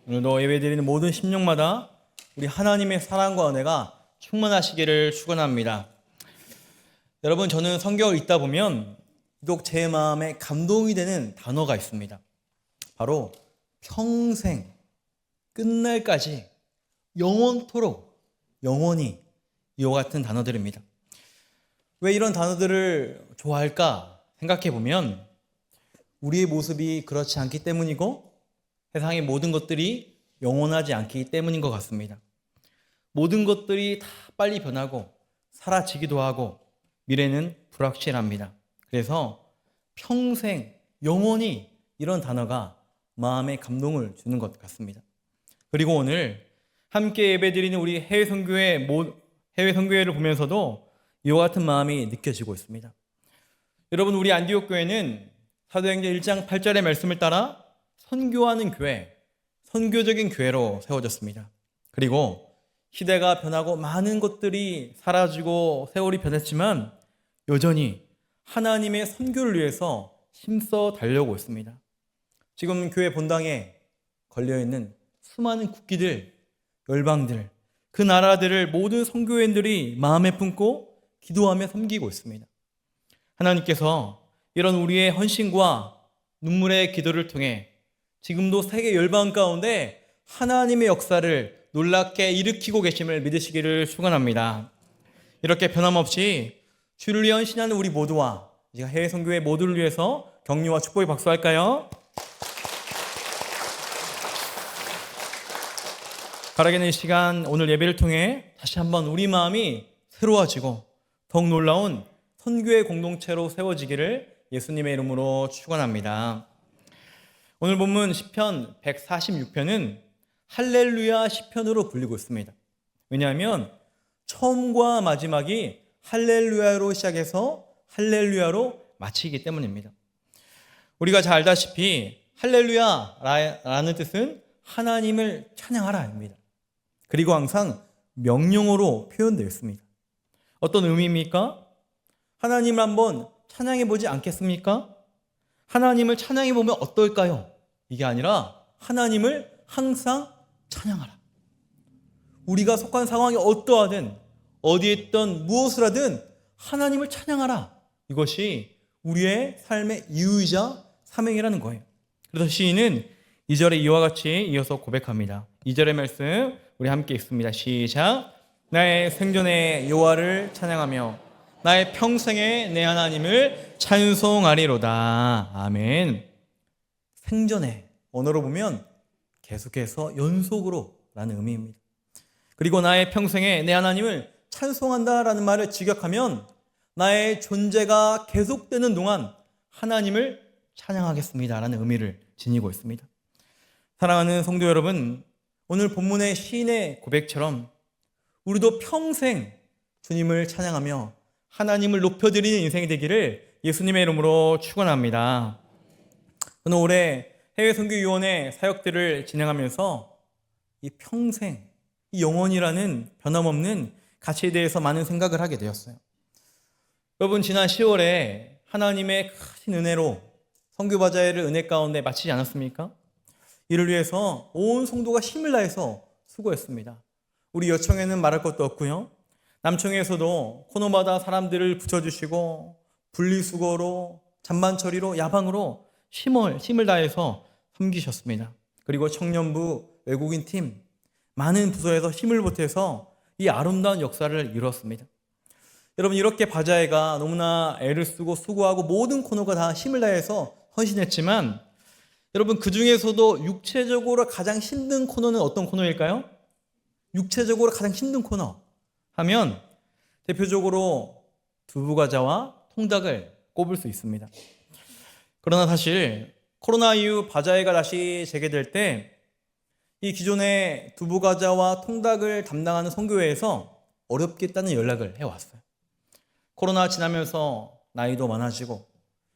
오늘도 예배드리는 모든 심령마다 우리 하나님의 사랑과 은혜가 충만하시기를 축원합니다. 여러분, 저는 성경을 읽다 보면 유독 제 마음에 감동이 되는 단어가 있습니다. 바로 평생, 끝날까지, 영원토록, 영원히 이와 같은 단어들입니다. 왜 이런 단어들을 좋아할까 생각해 보면 우리의 모습이 그렇지 않기 때문이고 세상의 모든 것들이 영원하지 않기 때문인 것 같습니다. 모든 것들이 다 빨리 변하고 사라지기도 하고 미래는 불확실합니다. 그래서 평생, 영원히 이런 단어가 마음에 감동을 주는 것 같습니다. 그리고 오늘 함께 예배드리는 우리 해외 선교회를 보면서도 이와 같은 마음이 느껴지고 있습니다. 여러분, 우리 안디옥 교회는 사도행전 1장 8절의 말씀을 따라 선교하는 교회, 선교적인 교회로 세워졌습니다. 그리고 시대가 변하고 많은 것들이 사라지고 세월이 변했지만 여전히 하나님의 선교를 위해서 힘써 달려오고 있습니다. 지금 교회 본당에 걸려있는 수많은 국기들, 열방들, 그 나라들을 모든 선교회원들이 마음에 품고 기도하며 섬기고 있습니다. 하나님께서 이런 우리의 헌신과 눈물의 기도를 통해 지금도 세계 열방 가운데 하나님의 역사를 놀랍게 일으키고 계심을 믿으시기를 축원합니다. 이렇게 변함없이 주를 위해 헌신하는 우리 모두와 해외 선교회 모두를 위해서 격려와 축복의 박수 할까요? 바라기는 이 시간 오늘 예배를 통해 다시 한번 우리 마음이 새로워지고 더욱 놀라운 선교의 공동체로 세워지기를 예수님의 이름으로 축원합니다. 오늘 본문 시편 146편은 할렐루야 시편으로 불리고 있습니다. 왜냐하면 처음과 마지막이 할렐루야로 시작해서 할렐루야로 마치기 때문입니다. 우리가 잘 알다시피 할렐루야라는 뜻은 하나님을 찬양하라입니다. 그리고 항상 명령어로 표현되어 있습니다. 어떤 의미입니까? 하나님을 한번 찬양해 보지 않겠습니까? 하나님을 찬양해 보면 어떨까요? 이게 아니라 하나님을 항상 찬양하라. 우리가 속한 상황이 어떠하든 어디에 있든 무엇을 하든 하나님을 찬양하라. 이것이 우리의 삶의 이유이자 사명이라는 거예요. 그래서 시인은 2절에 이와 같이 이어서 고백합니다. 2절의 말씀 우리 함께 읽습니다. 시작. 나의 생전에 여호와를 찬양하며 나의 평생에 내 하나님을 찬송하리로다. 아멘. 생전에 언어로 보면 계속해서 연속으로 라는 의미입니다. 그리고 나의 평생에 내 하나님을 찬송한다라는 말을 직역하면 나의 존재가 계속되는 동안 하나님을 찬양하겠습니다 라는 의미를 지니고 있습니다. 사랑하는 성도 여러분, 오늘 본문의 시인의 고백처럼 우리도 평생 주님을 찬양하며 하나님을 높여드리는 인생이 되기를 예수님의 이름으로 축원합니다. 저는 올해 해외 선교위원회 사역들을 진행하면서 이 평생, 이 영원이라는 변함없는 가치에 대해서 많은 생각을 하게 되었어요. 여러분, 지난 10월에 하나님의 큰 은혜로 선교바자회를 은혜 가운데 마치지 않았습니까? 이를 위해서 온 성도가 힘을 다해서 수고했습니다. 우리 여청에는 말할 것도 없고요. 남청에서도 코너마다 사람들을 붙여주시고 분리수거로, 잔반처리로, 야방으로 힘을 다해서 섬기셨습니다. 그리고 청년부, 외국인 팀, 많은 부서에서 힘을 보태서 이 아름다운 역사를 이루었습니다. 여러분, 이렇게 바자회가 너무나 애를 쓰고 수고하고 모든 코너가 다 힘을 다해서 헌신했지만 여러분, 그 중에서도 육체적으로 가장 힘든 코너는 어떤 코너일까요? 육체적으로 가장 힘든 코너 하면 대표적으로 두부과자와 통닭을 꼽을 수 있습니다. 그러나 사실 코로나 이후 바자회가 다시 재개될 때 이 기존의 두부과자와 통닭을 담당하는 선교회에서 어렵겠다는 연락을 해왔어요. 코로나 지나면서 나이도 많아지고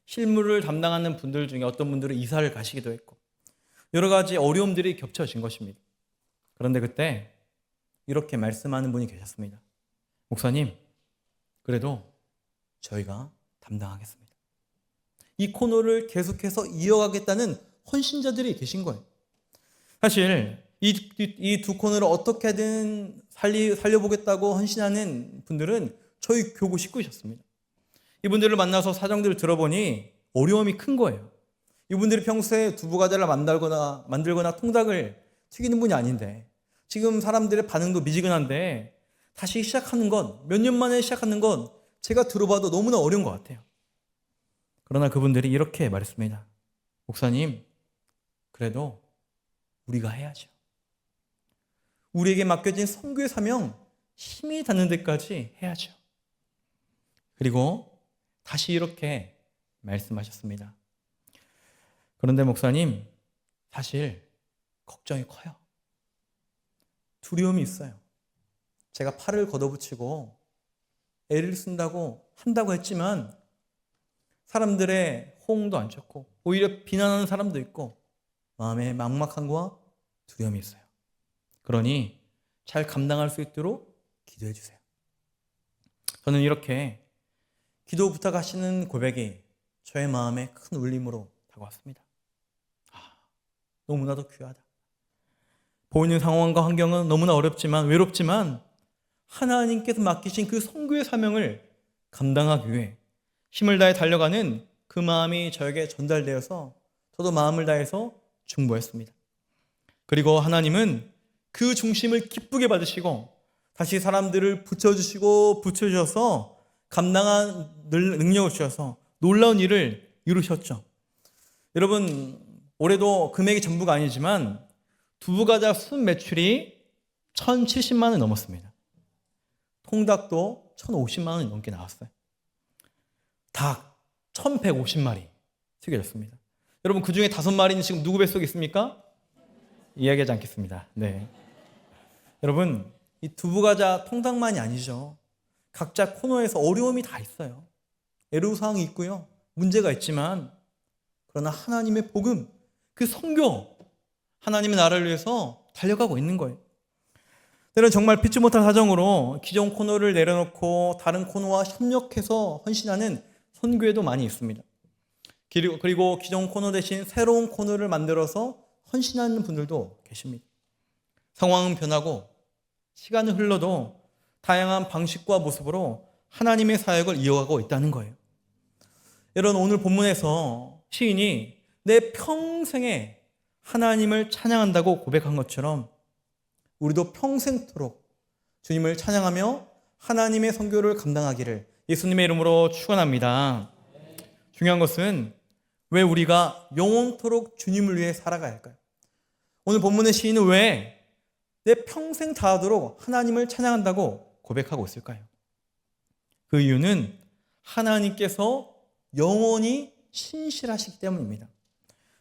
실무를 담당하는 분들 중에 어떤 분들은 이사를 가시기도 했고 여러 가지 어려움들이 겹쳐진 것입니다. 그런데 그때 이렇게 말씀하는 분이 계셨습니다. 목사님, 그래도 저희가 담당하겠습니다. 이 코너를 계속해서 이어가겠다는 헌신자들이 계신 거예요. 사실 이 두 코너를 어떻게든 살려보겠다고 헌신하는 분들은 저희 교구 식구이셨습니다. 이분들을 만나서 사정들을 들어보니 어려움이 큰 거예요. 이분들이 평소에 두부과자를 만들거나 통닭을 튀기는 분이 아닌데 지금 사람들의 반응도 미지근한데 다시 시작하는 건, 몇 년 만에 시작하는 건 제가 들어봐도 너무나 어려운 것 같아요. 그러나 그분들이 이렇게 말했습니다. 목사님, 그래도 우리가 해야죠. 우리에게 맡겨진 선교의 사명 힘이 닿는 데까지 해야죠. 그리고 다시 이렇게 말씀하셨습니다. 그런데 목사님, 사실 걱정이 커요. 두려움이 있어요. 제가 팔을 걷어붙이고 애를 한다고 했지만 사람들의 호응도 안 좋고 오히려 비난하는 사람도 있고 마음에 막막함과 두려움이 있어요. 그러니 잘 감당할 수 있도록 기도해 주세요. 저는 이렇게 기도 부탁하시는 고백이 저의 마음에 큰 울림으로 다가왔습니다. 너무나도 귀하다. 보이는 상황과 환경은 너무나 어렵지만 외롭지만 하나님께서 맡기신 그 선교의 사명을 감당하기 위해 힘을 다해 달려가는 그 마음이 저에게 전달되어서 저도 마음을 다해서 중보했습니다. 그리고 하나님은 그 중심을 기쁘게 받으시고 다시 사람들을 붙여주셔서 감당한 능력을 주셔서 놀라운 일을 이루셨죠. 여러분, 올해도 금액이 전부가 아니지만 두부과자 순 매출이 1,070만 원이 넘었습니다. 통닭도 1,050만 원이 넘게 나왔어요. 닭 1,150마리 튀겨졌습니다. 여러분, 그 중에 5마리는 지금 누구 뱃속에 있습니까? 이야기하지 않겠습니다. 네. 여러분, 이 두부과자 통닭만이 아니죠. 각자 코너에서 어려움이 다 있어요. 애로사항이 있고요. 문제가 있지만 그러나 하나님의 복음, 그 선교, 하나님의 나라를 위해서 달려가고 있는 거예요. 때로는 정말 피치 못할 사정으로 기존 코너를 내려놓고 다른 코너와 협력해서 헌신하는 선교회도 많이 있습니다. 그리고 기존 코너 대신 새로운 코너를 만들어서 헌신하는 분들도 계십니다. 상황은 변하고 시간은 흘러도 다양한 방식과 모습으로 하나님의 사역을 이어가고 있다는 거예요. 여러분, 오늘 본문에서 시인이 내 평생에 하나님을 찬양한다고 고백한 것처럼 우리도 평생토록 주님을 찬양하며 하나님의 선교를 감당하기를 예수님의 이름으로 축원합니다. 중요한 것은 왜 우리가 영원토록 주님을 위해 살아가야 할까요? 오늘 본문의 시인은 왜 내 평생 다하도록 하나님을 찬양한다고 고백하고 있을까요? 그 이유는 하나님께서 영원히 신실하시기 때문입니다.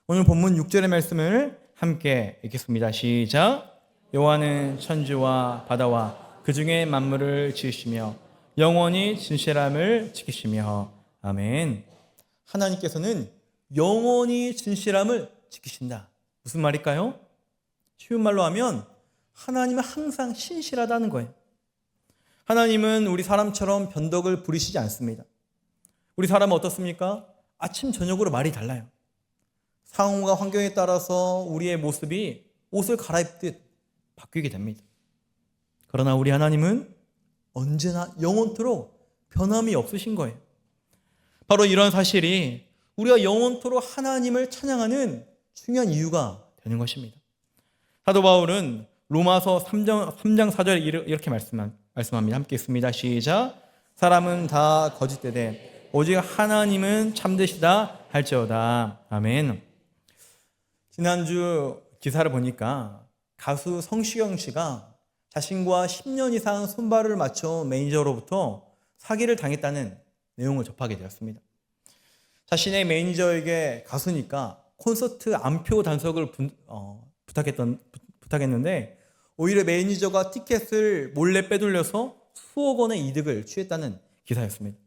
오늘 본문 6절의 말씀을 함께 읽겠습니다. 시작. 여호와는 천지와 바다와 그 중에 만물을 지으시며 영원히 진실함을 지키시며 아멘. 하나님께서는 영원히 진실함을 지키신다. 무슨 말일까요? 쉬운 말로 하면 하나님은 항상 신실하다는 거예요. 하나님은 우리 사람처럼 변덕을 부리시지 않습니다. 우리 사람은 어떻습니까? 아침 저녁으로 말이 달라요. 상황과 환경에 따라서 우리의 모습이 옷을 갈아입듯 바뀌게 됩니다. 그러나 우리 하나님은 언제나 영원토록 변함이 없으신 거예요. 바로 이런 사실이 우리가 영원토록 하나님을 찬양하는 중요한 이유가 되는 것입니다. 사도 바울은 로마서 3장 4절에 이렇게 말씀합니다. 함께 읽습니다. 시작. 사람은 다 거짓되되 오직 하나님은 참되시다 할지어다. 아멘. 지난주 기사를 보니까 가수 성시경 씨가 자신과 10년 이상 손발을 맞춰 매니저로부터 사기를 당했다는 내용을 접하게 되었습니다. 자신의 매니저에게 가수니까 콘서트 안표 단속을 부탁했는데 오히려 매니저가 티켓을 몰래 빼돌려서 수억 원의 이득을 취했다는 기사였습니다.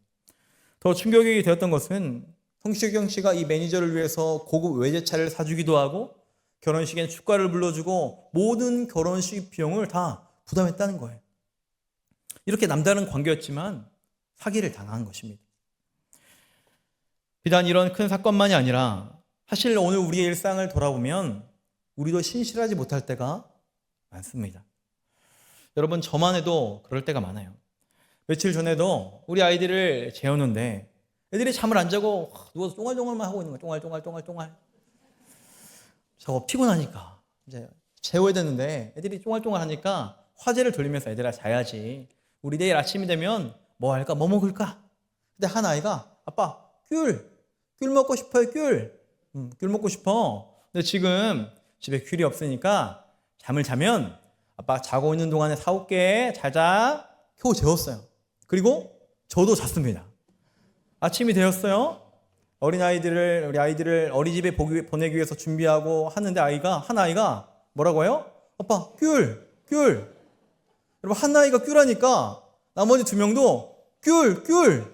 더 충격이 되었던 것은 성시경 씨가 이 매니저를 위해서 고급 외제차를 사주기도 하고 결혼식엔 축가를 불러주고 모든 결혼식 비용을 다 부담했다는 거예요. 이렇게 남다른 관계였지만 사기를 당한 것입니다. 비단 이런 큰 사건만이 아니라 사실 오늘 우리의 일상을 돌아보면 우리도 신실하지 못할 때가 많습니다. 여러분, 저만 해도 그럴 때가 많아요. 며칠 전에도 우리 아이들을 재우는데 애들이 잠을 안 자고 누워서 쫑알쫑알만 하고 있는 거예요. 쫑알쫑알. 저거 피곤하니까 이제 재워야 되는데 애들이 쫑알쫑알 하니까 화제를 돌리면서 얘들아 자야지. 우리 내일 아침이 되면 뭐 할까? 뭐 먹을까? 근데 한 아이가 아빠 귤 먹고 싶어요. 귤 먹고 싶어. 근데 지금 집에 귤이 없으니까 잠을 자면 아빠 자고 있는 동안에 사올게. 자자. 겨우 재웠어요. 그리고 저도 잤습니다. 아침이 되었어요. 우리 아이들을 어린이집에 보내기 위해서 준비하고 하는데 한 아이가 뭐라고 해요? 아빠 귤. 여러분, 한 아이가 귤하니까 나머지 두 명도 귤.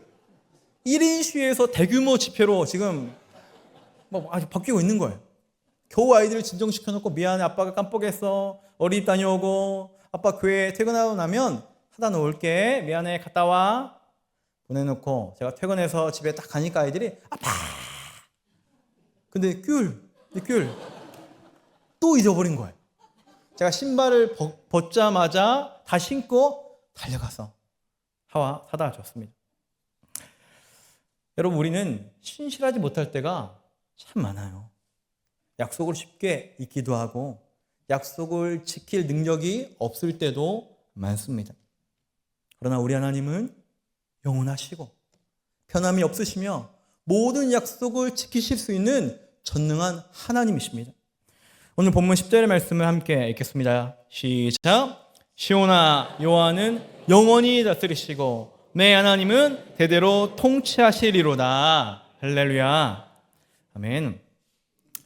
1인 시위에서 대규모 집회로 지금 아주 바뀌고 있는 거예요. 겨우 아이들을 진정시켜놓고 미안해 아빠가 깜빡했어. 어린이집 다녀오고 아빠 교회 퇴근하고 나면 사다 놓을게. 미안해 갔다 와. 보내놓고 제가 퇴근해서 집에 딱 가니까 아이들이 아빠. 근데 귤 또 잊어버린 거예요. 제가 신발을 벗자마자 다 신고 달려가서 사다 줬습니다. 여러분, 우리는 신실하지 못할 때가 참 많아요. 약속을 쉽게 잊기도 하고 약속을 지킬 능력이 없을 때도 많습니다. 그러나 우리 하나님은 영원하시고 변함이 없으시며 모든 약속을 지키실 수 있는 전능한 하나님이십니다. 오늘 본문 10절의 말씀을 함께 읽겠습니다. 시작. 시온아 여호와는 영원히 다스리시고 내 하나님은 대대로 통치하시리로다. 할렐루야. 아멘.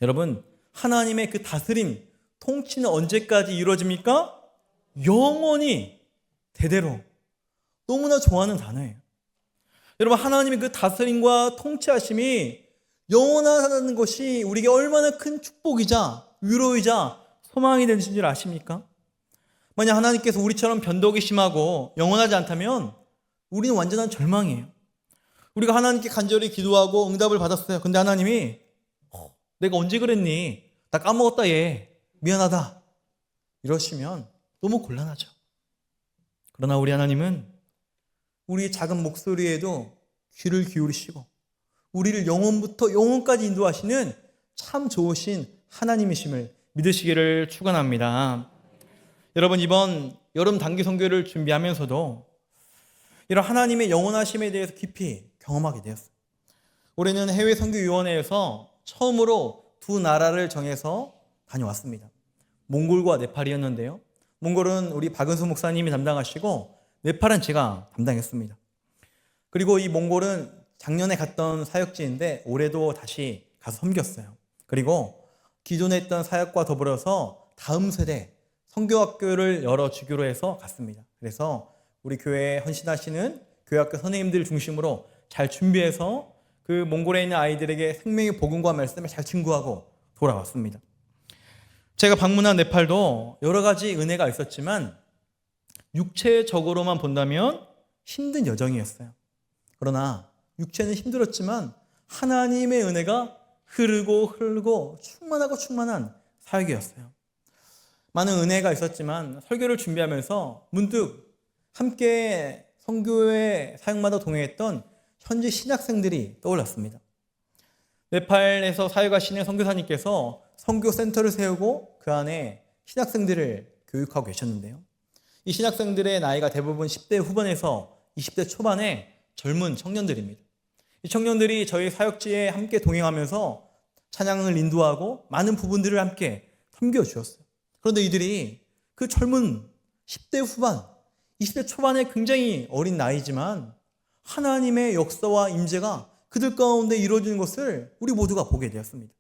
여러분, 하나님의 그 다스림, 통치는 언제까지 이루어집니까? 영원히, 대대로. 너무나 좋아하는 단어예요. 여러분, 하나님의 그 다스림과 통치하심이 영원하다는 것이 우리에게 얼마나 큰 축복이자 위로이자 소망이 되는 줄 아십니까? 만약 하나님께서 우리처럼 변덕이 심하고 영원하지 않다면 우리는 완전한 절망이에요. 우리가 하나님께 간절히 기도하고 응답을 받았어요. 근데 하나님이 내가 언제 그랬니? 나 까먹었다 얘. 미안하다. 이러시면 너무 곤란하죠. 그러나 우리 하나님은 우리의 작은 목소리에도 귀를 기울이시고 우리를 영원부터 영원까지 인도하시는 참 좋으신 하나님이심을 믿으시기를 축원합니다. 여러분, 이번 여름 단기 선교를 준비하면서도 이런 하나님의 영원하심에 대해서 깊이 경험하게 되었어요. 올해는 해외 선교위원회에서 처음으로 두 나라를 정해서 다녀왔습니다. 몽골과 네팔이었는데요. 몽골은 우리 박은수 목사님이 담당하시고 네팔은 제가 담당했습니다. 그리고 이 몽골은 작년에 갔던 사역지인데 올해도 다시 가서 섬겼어요. 그리고 기존에 있던 사역과 더불어서 다음 세대 선교학교를 열어주기로 해서 갔습니다. 그래서 우리 교회에 헌신하시는 교회학교 선생님들 중심으로 잘 준비해서 그 몽골에 있는 아이들에게 생명의 복음과 말씀을 잘 증거하고 돌아왔습니다. 제가 방문한 네팔도 여러 가지 은혜가 있었지만 육체적으로만 본다면 힘든 여정이었어요. 그러나 육체는 힘들었지만 하나님의 은혜가 흐르고 충만한 사역이었어요. 많은 은혜가 있었지만 설교를 준비하면서 문득 함께 선교회 사역마다 동행했던 현지 신학생들이 떠올랐습니다. 네팔에서 사역하시는 선교사님께서 선교센터를 세우고 그 안에 신학생들을 교육하고 계셨는데요. 이 신학생들의 나이가 대부분 10대 후반에서 20대 초반의 젊은 청년들입니다. 이 청년들이 저희 사역지에 함께 동행하면서 찬양을 인도하고 많은 부분들을 함께 섬겨주었어요. 그런데 이들이 그 젊은 10대 후반, 20대 초반의 굉장히 어린 나이지만 하나님의 역사와 임재가 그들 가운데 이루어지는 것을 우리 모두가 보게 되었습니다.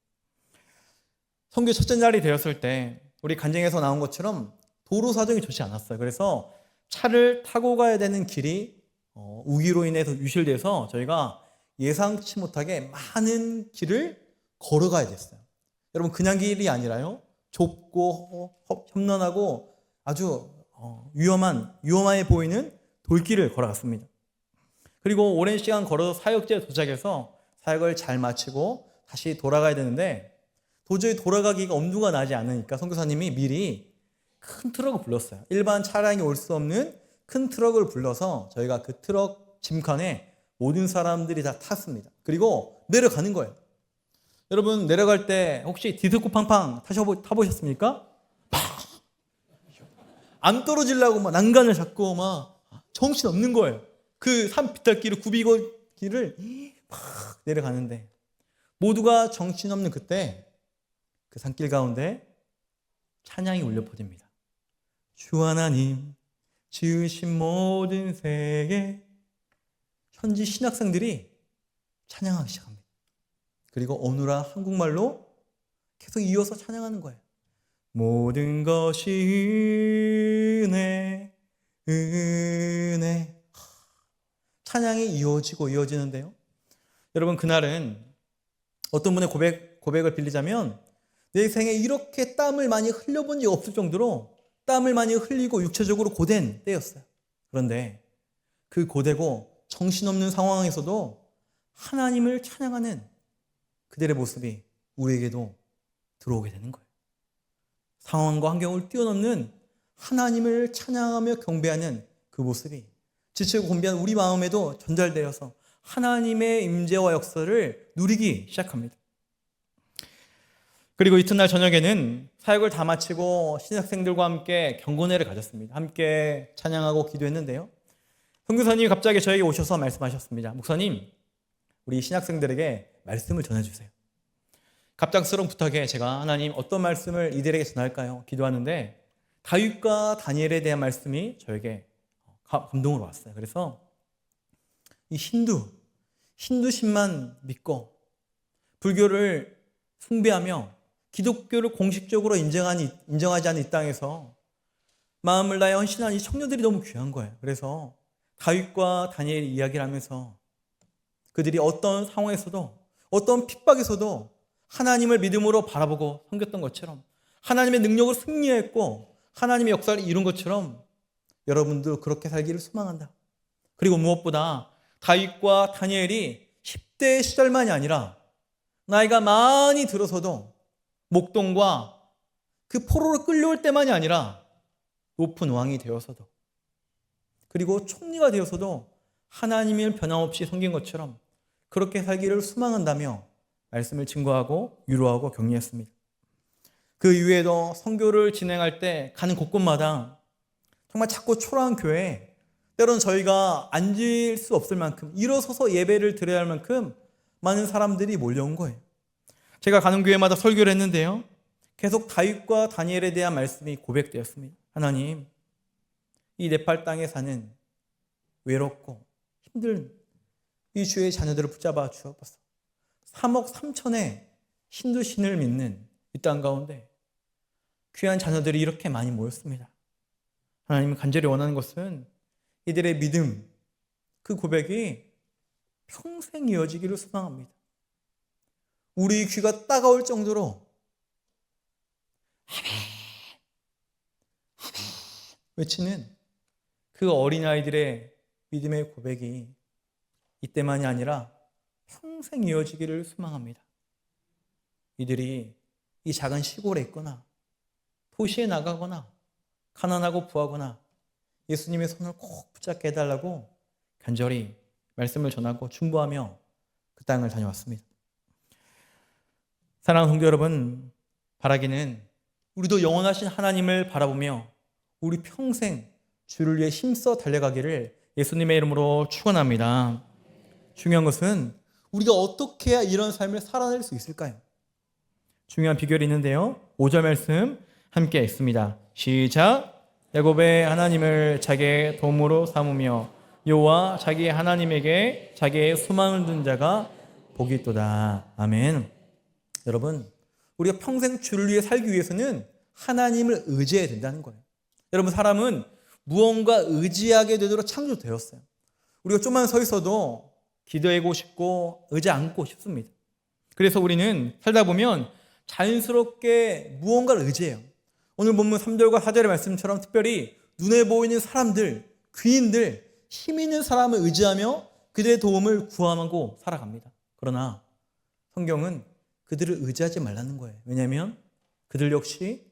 선교 첫째 날이 되었을 때 우리 간증에서 나온 것처럼 도로 사정이 좋지 않았어요. 그래서 차를 타고 가야 되는 길이 우기로 인해서 유실돼서 저희가 예상치 못하게 많은 길을 걸어가야 됐어요. 여러분, 그냥 길이 아니라요, 좁고 험난하고 아주 위험해 보이는 돌길을 걸어갔습니다. 그리고 오랜 시간 걸어서 사역지에 도착해서 사역을 잘 마치고 다시 돌아가야 되는데 도저히 돌아가기가 엄두가 나지 않으니까 선교사님이 미리 큰 트럭을 불렀어요. 일반 차량이 올 수 없는 큰 트럭을 불러서 저희가 그 트럭 짐칸에 모든 사람들이 다 탔습니다. 그리고 내려가는 거예요. 여러분 내려갈 때 혹시 디스코 팡팡 타보셨습니까? 안 떨어지려고 막 난간을 잡고 막 정신 없는 거예요. 그 산 비탈길을 굽이고길을 막 내려가는데 모두가 정신없는 그때 그 산길 가운데 찬양이 울려 퍼집니다. 주 하나님 지으신 모든 세계. 현지 신학생들이 찬양하기 시작합니다. 그리고 어느라 한국말로 계속 이어서 찬양하는 거예요. 모든 것이 은혜 은혜. 찬양이 이어지고 이어지는데요. 여러분 그날은 어떤 분의 고백을 빌리자면 내 생에 이렇게 땀을 많이 흘려본 적이 없을 정도로 땀을 많이 흘리고 육체적으로 고된 때였어요. 그런데 그 고되고 정신없는 상황에서도 하나님을 찬양하는 그들의 모습이 우리에게도 들어오게 되는 거예요. 상황과 환경을 뛰어넘는 하나님을 찬양하며 경배하는 그 모습이 지치고 곤비한 우리 마음에도 전달되어서 하나님의 임재와 역사를 누리기 시작합니다. 그리고 이튿날 저녁에는 사역을 다 마치고 신학생들과 함께 경건회를 가졌습니다. 함께 찬양하고 기도했는데요. 선교사님이 갑자기 저에게 오셔서 말씀하셨습니다. 목사님, 우리 신학생들에게 말씀을 전해주세요. 갑작스러운 부탁에 제가 하나님 어떤 말씀을 이들에게 전할까요? 기도하는데 다윗과 다니엘에 대한 말씀이 저에게 감동으로 왔어요. 그래서 이 힌두신만 믿고 불교를 숭배하며 기독교를 공식적으로 인정하지 않는 이 땅에서 마음을 다해 헌신한 이 청년들이 너무 귀한 거예요. 그래서 다윗과 다니엘 이야기를 하면서 그들이 어떤 상황에서도 어떤 핍박에서도 하나님을 믿음으로 바라보고 섬겼던 것처럼 하나님의 능력을 승리했고 하나님의 역사를 이룬 것처럼 여러분도 그렇게 살기를 소망한다. 그리고 무엇보다 다윗과 다니엘이 10대 시절만이 아니라 나이가 많이 들어서도 목동과 그 포로로 끌려올 때만이 아니라 높은 왕이 되어서도 그리고 총리가 되어서도 하나님을 변함없이 섬긴 것처럼 그렇게 살기를 소망한다며 말씀을 증거하고 위로하고 격려했습니다. 그 이후에도 선교를 진행할 때 가는 곳곳마다 정말 작고 초라한 교회에 때로는 저희가 앉을 수 없을 만큼 일어서서 예배를 드려야 할 만큼 많은 사람들이 몰려온 거예요. 제가 가는 교회마다 설교를 했는데요. 계속 다윗과 다니엘에 대한 말씀이 고백되었습니다. 하나님, 이 네팔 땅에 사는 외롭고 힘든 이 주의 자녀들을 붙잡아 주옵소서. 3억 3천의 힌두신을 믿는 이 땅 가운데 귀한 자녀들이 이렇게 많이 모였습니다. 하나님 간절히 원하는 것은 이들의 믿음, 그 고백이 평생 이어지기를 소망합니다. 우리 귀가 따가울 정도로 아멘, 아멘 외치는 그 어린아이들의 믿음의 고백이 이때만이 아니라 평생 이어지기를 소망합니다. 이들이 이 작은 시골에 있거나 도시에 나가거나 가난하고 부하거나 예수님의 손을 꼭 붙잡게 해달라고 간절히 말씀을 전하고 중보하며 그 땅을 다녀왔습니다. 사랑하는 성도 여러분, 바라기는 우리도 영원하신 하나님을 바라보며 우리 평생 주를 위해 힘써 달려가기를 예수님의 이름으로 축원합니다. 중요한 것은 우리가 어떻게 해야 이런 삶을 살아낼 수 있을까요? 중요한 비결이 있는데요. 5절 말씀 함께 읽습니다. 시작. 야곱의 하나님을 자기의 도움으로 삼으며 여호와 자기 하나님에게 자기의 소망을 둔 자가 복이 있도다. 아멘. 여러분, 우리가 평생 주를 위해 살기 위해서는 하나님을 의지해야 된다는 거예요. 여러분, 사람은 무언가 의지하게 되도록 창조되었어요. 우리가 좀만 서 있어도 기도하고 싶고 의지 않고 싶습니다. 그래서 우리는 살다 보면 자연스럽게 무언가를 의지해요. 오늘 본문 3절과 4절의 말씀처럼 특별히 눈에 보이는 사람들, 귀인들, 힘 있는 사람을 의지하며 그들의 도움을 구하고 살아갑니다. 그러나 성경은 그들을 의지하지 말라는 거예요. 왜냐하면 그들 역시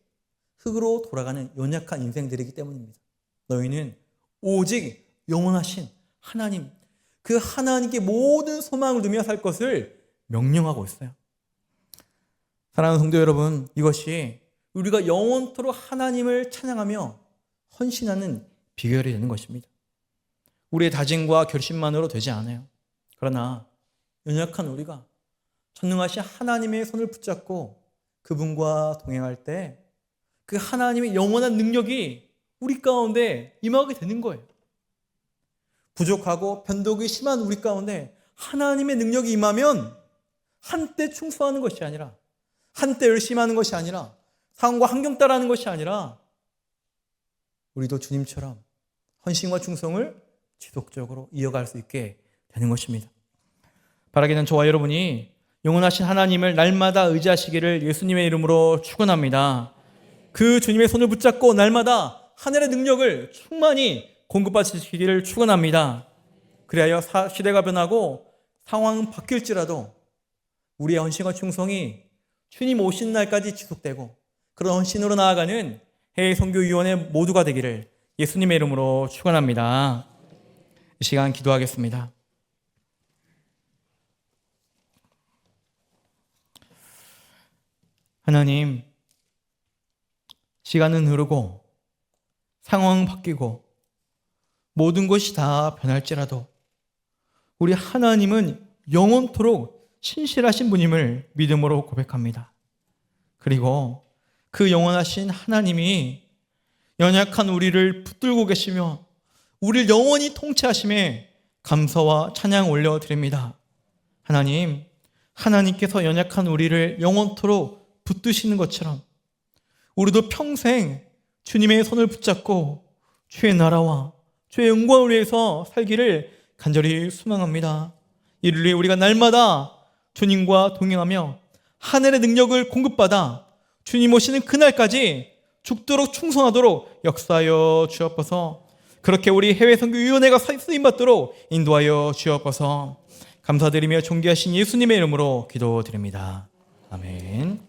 흙으로 돌아가는 연약한 인생들이기 때문입니다. 너희는 오직 영원하신 하나님, 그 하나님께 모든 소망을 두며 살 것을 명령하고 있어요. 사랑하는 성도 여러분, 이것이 우리가 영원토록 하나님을 찬양하며 헌신하는 비결이 되는 것입니다. 우리의 다짐과 결심만으로 되지 않아요. 그러나 연약한 우리가 전능하신 하나님의 손을 붙잡고 그분과 동행할 때 그 하나님의 영원한 능력이 우리 가운데 임하게 되는 거예요. 부족하고 변덕이 심한 우리 가운데 하나님의 능력이 임하면 한때 충성하는 것이 아니라, 한때 열심히 하는 것이 아니라, 상황과 환경 따라하는 것이 아니라 우리도 주님처럼 헌신과 충성을 지속적으로 이어갈 수 있게 되는 것입니다. 바라기는 저와 여러분이 영원하신 하나님을 날마다 의지하시기를 예수님의 이름으로 축원합니다. 그 주님의 손을 붙잡고 날마다 하늘의 능력을 충만히 공급받으시기를 축원합니다. 그리하여 시대가 변하고 상황은 바뀔지라도 우리의 헌신과 충성이 주님 오시는 날까지 지속되고 그런 헌신으로 나아가는 해외 선교위원회 모두가 되기를 예수님의 이름으로 축원합니다. 이 시간 기도하겠습니다. 하나님, 시간은 흐르고 상황은 바뀌고 모든 것이 다 변할지라도 우리 하나님은 영원토록 신실하신 분임을 믿음으로 고백합니다. 그리고 그 영원하신 하나님이 연약한 우리를 붙들고 계시며 우리를 영원히 통치하심에 감사와 찬양 올려드립니다. 하나님, 하나님께서 연약한 우리를 영원토록 붙드시는 것처럼 우리도 평생 주님의 손을 붙잡고 주의 나라와 주의 영광을 위해서 살기를 간절히 소망합니다. 이를 위해 우리가 날마다 주님과 동행하며 하늘의 능력을 공급받아 주님 오시는 그날까지 죽도록 충성하도록 역사하여 주옵소서. 그렇게 우리 해외선교위원회가 쓰임받도록 인도하여 주옵소서. 감사드리며 존귀하신 예수님의 이름으로 기도드립니다. 아멘.